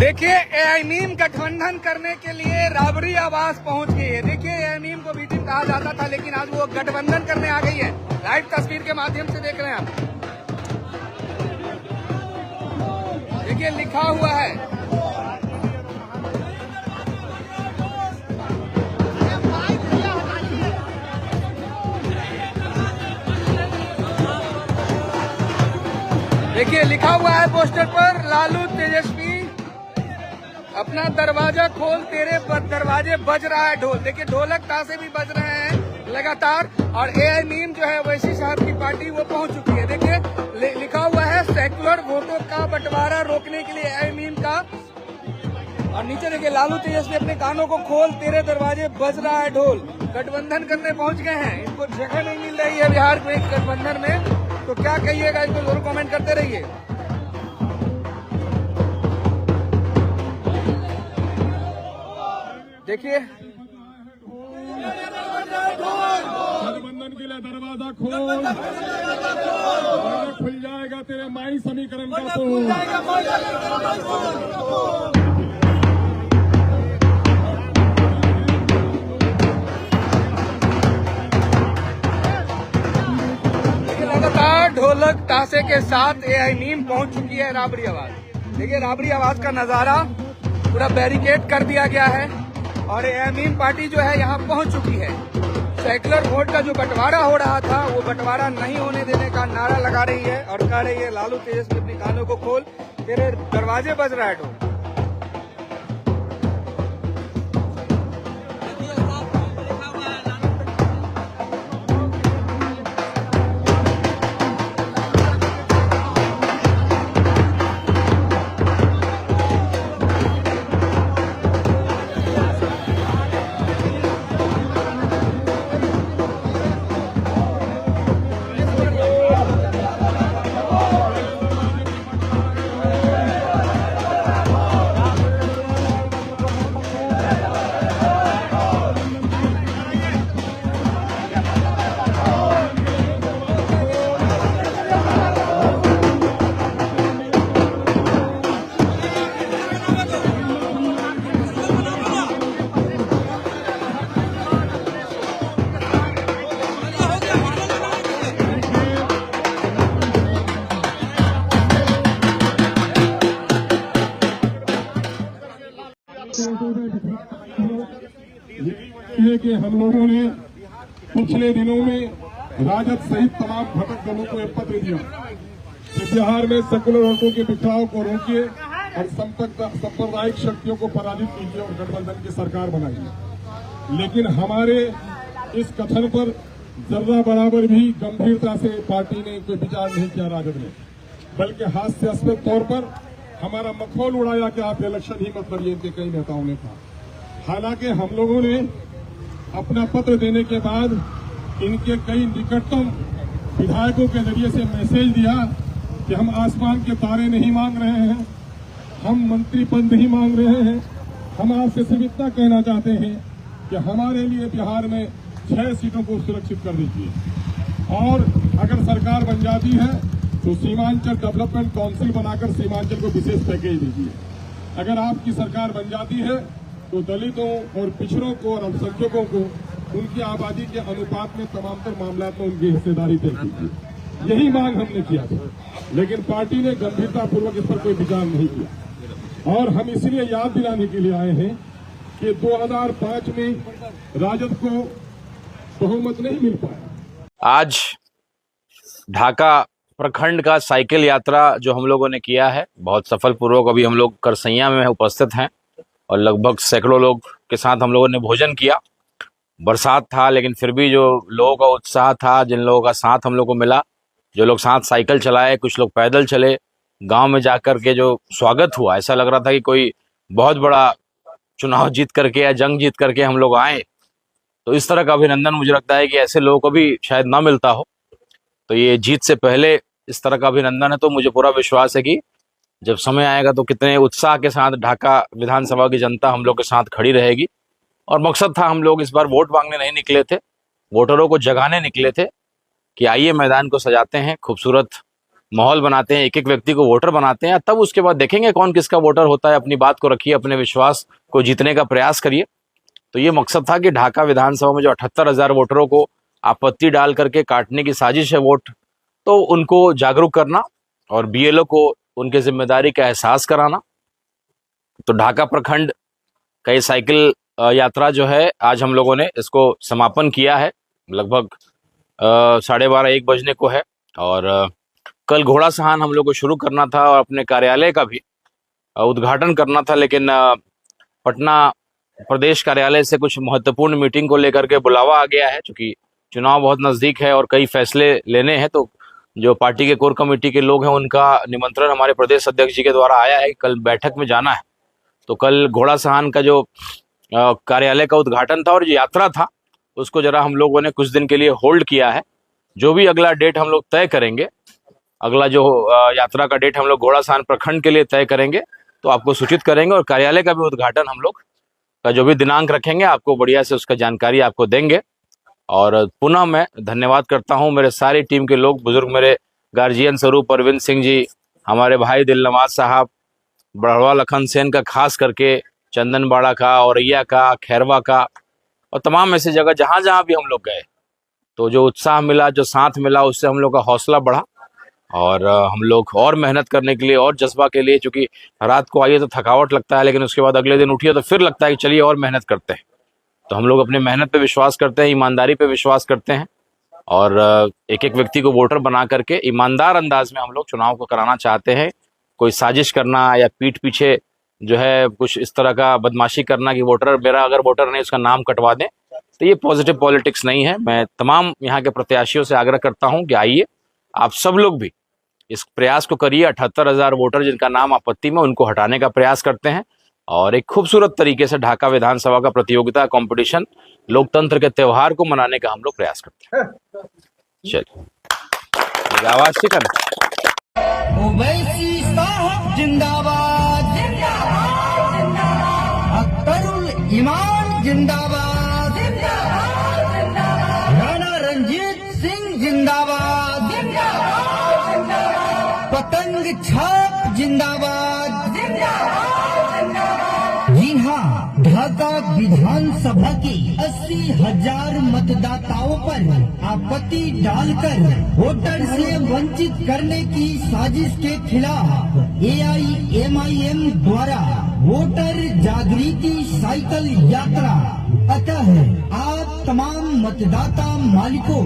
देखिए एआईएमआईएम गठबंधन करने के लिए राबड़ी आवास पहुंच गई है। देखिए एआईएमआईएम को बी टीम कहा जाता था, लेकिन आज वो गठबंधन करने आ गई है। लाइव तस्वीर के माध्यम से देख रहे हैं आप। देखिए लिखा हुआ है, देखिए लिखा हुआ है पोस्टर पर, लालू तेजस्वी अपना दरवाजा खोल, तेरे दरवाजे बज रहा है ढोल। देखिए ढोलक ताशे भी बज रहे हैं लगातार। और एआईएमआईएम जो है ओवैसी साहब की पार्टी वो पहुंच चुकी है। देखिए लिखा हुआ है सेक्युलर वोटों का बंटवारा रोकने के लिए एआईएमआईएम का। और नीचे देखिए लालू तेजस्वी अपने कानों को खोल, तेरे दरवाजे बज रहा है ढोल। गठबंधन करने पहुंच गए हैं। इनको जगह नहीं मिल रही है बिहार में गठबंधन में, तो क्या कहिएगा, इसको जरूर कमेंट करते रहिए। देखिए गठबंधन के लिए दरवाजा खोल, खुल जाएगा तेरे माई समीकरण का पोल। लगातार ढोलक ताशे के साथ एआईएमआईएम पहुंच चुकी है राबड़ी आवास। देखिए राबड़ी आवास का नजारा पूरा बैरिकेड कर दिया गया है और एआईएमआईएम पार्टी जो है यहाँ पहुंच चुकी है। सेक्युलर वोट का जो बंटवारा हो रहा था वो बंटवारा नहीं होने देने का नारा लगा रही है और कह रही है लालू तेजस्वी अपनी कानों को खोल, तेरे दरवाजे बज रहा है ढोल। है कि हम लोगों ने पिछले दिनों में राजद सहित तमाम घटक दलों को एक पत्र दिया कि बिहार में सेकुलर वोटों के बिखराव को रोकिए और सांप्रदायिक शक्तियों को पराजित कीजिए और गठबंधन की सरकार बनाइए। लेकिन हमारे इस कथन पर जर्रा बराबर भी गंभीरता से पार्टी ने कोई विचार नहीं किया राजद ने, बल्कि हास्यास्पद तौर पर हमारा मखौल उड़ाया कि आप इलेक्शन ही मत लड़िए, इनके कई नेताओं ने कहा। हालांकि हम लोगों ने अपना पत्र देने के बाद इनके कई निकटतम विधायकों के जरिए से मैसेज दिया कि हम आसमान के तारे नहीं मांग रहे हैं, हम मंत्री पद नहीं मांग रहे हैं, हम आपसे सिर्फ इतना कहना चाहते हैं कि हमारे लिए बिहार में 6 सीटों को सुरक्षित कर दीजिए और अगर सरकार बन जाती है तो सीमांचल डेवलपमेंट काउंसिल बनाकर सीमांचल को विशेष पैकेज दीजिए। अगर आपकी सरकार बन जाती है तो दलितों और पिछड़ों को और अल्पसंख्यकों को उनकी आबादी के अनुपात में तमाम मामलों में उनकी हिस्सेदारी तय कीजिए। यही मांग हमने किया था, लेकिन पार्टी ने गंभीरतापूर्वक इस पर कोई विचार नहीं किया। और हम इसलिए याद दिलाने के लिए आए हैं कि 2005 में राजद को बहुमत नहीं मिल पाया। आज ढाका प्रखंड का साइकिल यात्रा जो हम लोगों ने किया है बहुत सफल पूर्वक, अभी हम लोग करसैया में उपस्थित हैं और लगभग सैकड़ों लोग के साथ हम लोगों ने भोजन किया। बरसात था लेकिन फिर भी जो लोगों का उत्साह था, जिन लोगों का साथ हम लोग को मिला, जो लोग साथ साइकिल चलाए, कुछ लोग पैदल चले, गांव में जाकर के जो स्वागत हुआ, ऐसा लग रहा था कि कोई बहुत बड़ा चुनाव जीत करके या जंग जीत करके हम लोग आए। तो इस तरह का अभिनंदन मुझे लगता है कि ऐसे लोगों को भी शायद ना मिलता हो। तो ये जीत से पहले इस तरह का अभिनंदन है। तो मुझे पूरा विश्वास है कि जब समय आएगा तो कितने उत्साह के साथ ढाका विधानसभा की जनता हम लोग के साथ खड़ी रहेगी। और मकसद था, हम लोग इस बार वोट मांगने नहीं निकले थे, वोटरों को जगाने निकले थे कि आइए मैदान को सजाते हैं, खूबसूरत माहौल बनाते हैं, एक एक व्यक्ति को वोटर बनाते हैं, तब उसके बाद देखेंगे कौन किसका वोटर होता है। अपनी बात को रखिए, अपने विश्वास को जीतने का प्रयास करिए। तो ये मकसद था कि ढाका विधानसभा में जो 78,000 वोटरों को आपत्ति डाल करके काटने की साजिश है वोट, तो उनको जागरूक करना और बीएलओ को उनके जिम्मेदारी का एहसास कराना। तो ढाका प्रखंड का ये साइकिल यात्रा जो है, आज हम लोगों ने इसको समापन किया है। लगभग 12:30-1 बजने को है और कल घोड़ा सहान हम लोग को शुरू करना था और अपने कार्यालय का भी उद्घाटन करना था, लेकिन पटना प्रदेश कार्यालय से कुछ महत्वपूर्ण मीटिंग को लेकर के बुलावा आ गया है। चूंकि चुनाव बहुत नजदीक है और कई फैसले लेने हैं, तो जो पार्टी के कोर कमेटी के लोग हैं उनका निमंत्रण हमारे प्रदेश अध्यक्ष जी के द्वारा आया है कि कल बैठक में जाना है। तो कल घोड़ा सहान का जो कार्यालय का उद्घाटन था और जो यात्रा था, उसको जरा हम लोगों ने कुछ दिन के लिए होल्ड किया है। जो भी अगला डेट हम लोग तय करेंगे, अगला जो यात्रा का डेट हम लोग घोड़ा सहान प्रखंड के लिए तय करेंगे, तो आपको सूचित करेंगे और कार्यालय का भी उद्घाटन हम लोग का जो भी दिनांक रखेंगे, आपको बढ़िया से उसका जानकारी आपको देंगे। और पुनः मैं धन्यवाद करता हूं मेरे सारी टीम के लोग, बुजुर्ग मेरे गार्जियन स्वरूप अरविंद सिंह जी, हमारे भाई दिलनवाज साहब, बड़वा लखन सेन का, खास करके चंदनबाड़ा का, औरैया का, खैरवा का और तमाम ऐसी जगह जहां जहां भी हम लोग गए, तो जो उत्साह मिला, जो साथ मिला, उससे हम लोग का हौसला बढ़ा और हम लोग और मेहनत करने के लिए और जज्बा के लिए, क्योंकि रात को आइए तो थकावट लगता है, लेकिन उसके बाद अगले दिन उठिए तो फिर लगता है कि चलिए और मेहनत करते हैं। तो हम लोग अपने मेहनत पे विश्वास करते हैं, ईमानदारी पे विश्वास करते हैं और एक एक व्यक्ति को वोटर बना करके ईमानदार अंदाज में हम लोग चुनाव को कराना चाहते हैं। कोई साजिश करना या पीठ पीछे जो है कुछ इस तरह का बदमाशी करना कि वोटर मेरा अगर वोटर नहीं उसका नाम कटवा दें, तो ये पॉजिटिव पॉलिटिक्स नहीं है। मैं तमाम यहाँ के प्रत्याशियों से आग्रह करता हूँ कि आइए, आप सब लोग भी इस प्रयास को करिए। 78,000 वोटर जिनका नाम आपत्ति में, उनको हटाने का प्रयास करते हैं और एक खूबसूरत तरीके से ढाका विधानसभा का प्रतियोगिता, कंपटीशन, लोकतंत्र के त्योहार को मनाने का हम लोग प्रयास करते हैं। चलिए आवाज ठीक है। ओवैसी साहब जिंदाबाद, जिंदाबाद, जिंदाबाद। अख्तरुल इमान जिंदाबाद, जिंदाबाद, जिंदाबाद। राणा रंजीत सिंह जिंदाबाद, जिंदाबाद, जिंदाबाद। पतंग छाप जिंदाबाद, जिंदाबाद, जिंदाबाद। जी हाँ, ढाका विधानसभा के 80,000 मतदाताओं पर आपत्ति डालकर वोटर से वंचित करने की साजिश के खिलाफ AIMIM द्वारा वोटर जागृति साइकिल यात्रा। अतः आप तमाम मतदाता मालिकों